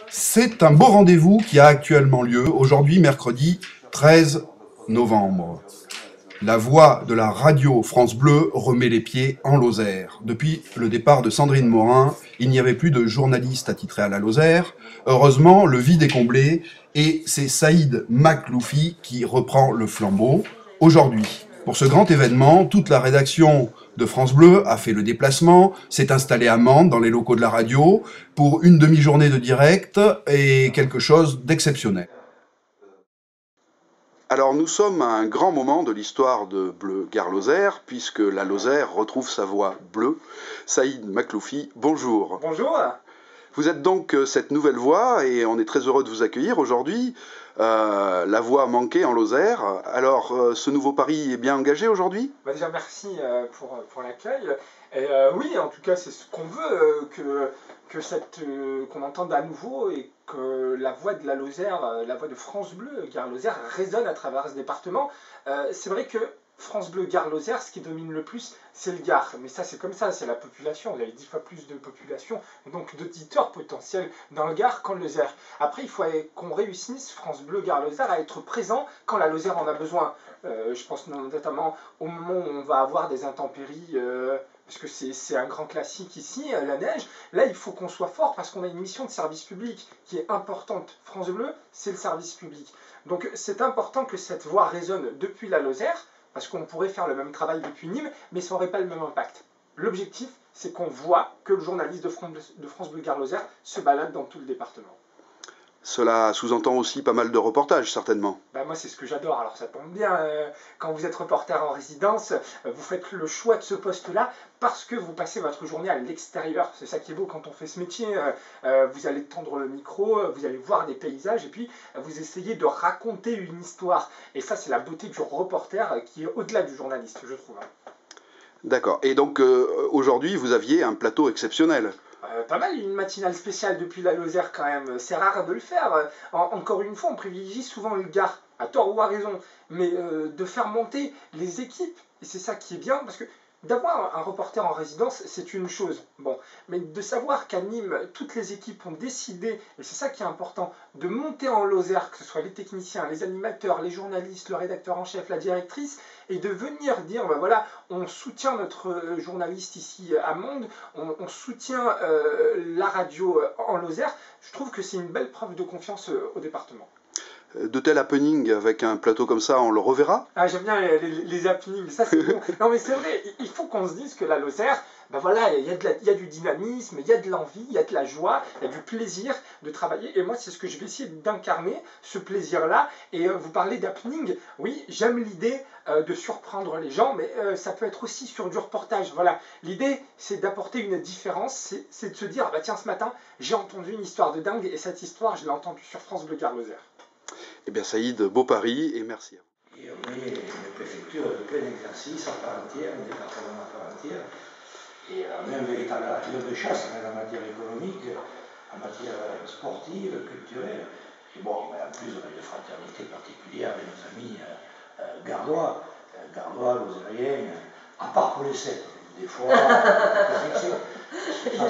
C'est un beau rendez-vous qui a actuellement lieu aujourd'hui, mercredi 13 novembre. La voix de la radio France Bleu remet les pieds en Lozère. Depuis le départ de Sandrine Morin, il n'y avait plus de journalistes attitrés à la Lozère. Heureusement, le vide est comblé et c'est Saïd Makloufi qui reprend le flambeau aujourd'hui. Pour ce grand événement, toute la rédaction de France Bleu a fait le déplacement, s'est installée à Mende, dans les locaux de la radio, pour une demi-journée de direct et quelque chose d'exceptionnel. Alors nous sommes à un grand moment de l'histoire de Bleu Gare Lozère, puisque la Lozère retrouve sa voix bleue. Saïd Makloufi, bonjour. Bonjour. Vous êtes donc cette nouvelle voix et on est très heureux de vous accueillir aujourd'hui. La voix manquée en Lozère. Alors ce nouveau pari est bien engagé aujourd'hui ? Déjà merci pour l'accueil. Oui, en tout cas c'est ce qu'on veut, qu'on entende à nouveau et que la voix de la Lozère, la voix de France Bleu Gare Lozère résonne à travers ce département. C'est vrai que France Bleu Gare Lozère, ce qui domine le plus, c'est le Gard. Mais ça, c'est comme ça, c'est la population. Vous avez 10 fois plus de population, donc d'auditeurs potentiels dans le Gard qu'en Lozère. Après, il faut qu'on réussisse, France Bleu Gare Lozère, à être présent quand la Lozère en a besoin. Je pense notamment au moment où on va avoir des intempéries, parce que c'est un grand classique ici, la neige. Là, il faut qu'on soit fort parce qu'on a une mission de service public qui est importante. France Bleu, c'est le service public. Donc, c'est important que cette voix résonne depuis la Lozère, parce qu'on pourrait faire le même travail depuis Nîmes, mais ça n'aurait pas le même impact. L'objectif, c'est qu'on voit que le journaliste de France Bleu Gare Lozère se balade dans tout le département. Cela sous-entend aussi pas mal de reportages, certainement. Moi, c'est ce que j'adore. Alors, ça tombe bien. Quand vous êtes reporter en résidence, vous faites le choix de ce poste-là parce que vous passez votre journée à l'extérieur. C'est ça qui est beau quand on fait ce métier. Vous allez tendre le micro, vous allez voir des paysages et puis vous essayez de raconter une histoire. Et ça, c'est la beauté du reporter qui est au-delà du journaliste, je trouve. D'accord. Et donc, aujourd'hui, vous aviez un plateau exceptionnel. Pas mal, une matinale spéciale depuis la Lozère quand même. C'est rare de le faire. Encore une fois, on privilégie souvent le Gard, à tort ou à raison. Mais de faire monter les équipes, et c'est ça qui est bien, parce que d'avoir un reporter en résidence, c'est une chose. Bon, mais de savoir qu'à Nîmes, toutes les équipes ont décidé, et c'est ça qui est important, de monter en Lozère, que ce soit les techniciens, les animateurs, les journalistes, le rédacteur en chef, la directrice, et de venir dire, voilà, on soutient notre journaliste ici à Mende, on soutient la radio en Lozère. Je trouve que c'est une belle preuve de confiance au département. De tels happenings avec un plateau comme ça, on le reverra ? J'aime bien les happenings, ça c'est bon. Non mais c'est vrai, il faut qu'on se dise que la Lozère, voilà, il y a du dynamisme, il y a de l'envie, il y a de la joie, il y a du plaisir de travailler. Et moi, c'est ce que je vais essayer d'incarner, ce plaisir-là. Et vous parlez d'happening, oui, j'aime l'idée de surprendre les gens, mais ça peut être aussi sur du reportage. Voilà, l'idée, c'est d'apporter une différence, c'est de se dire, tiens, ce matin, j'ai entendu une histoire de dingue, et cette histoire, je l'ai entendue sur France Bleu Gare Lozère. Eh bien, Saïd, beau pari et merci à vous. Et on est une préfecture de plein exercice à part entière, un département à part entière, et on est un véritable lieu de chasse en matière économique, en matière sportive, culturelle. Et bon, mais en plus, on a une fraternité particulière avec nos amis gardois, lozériens, à part pour les sept. Des fois, c'est pas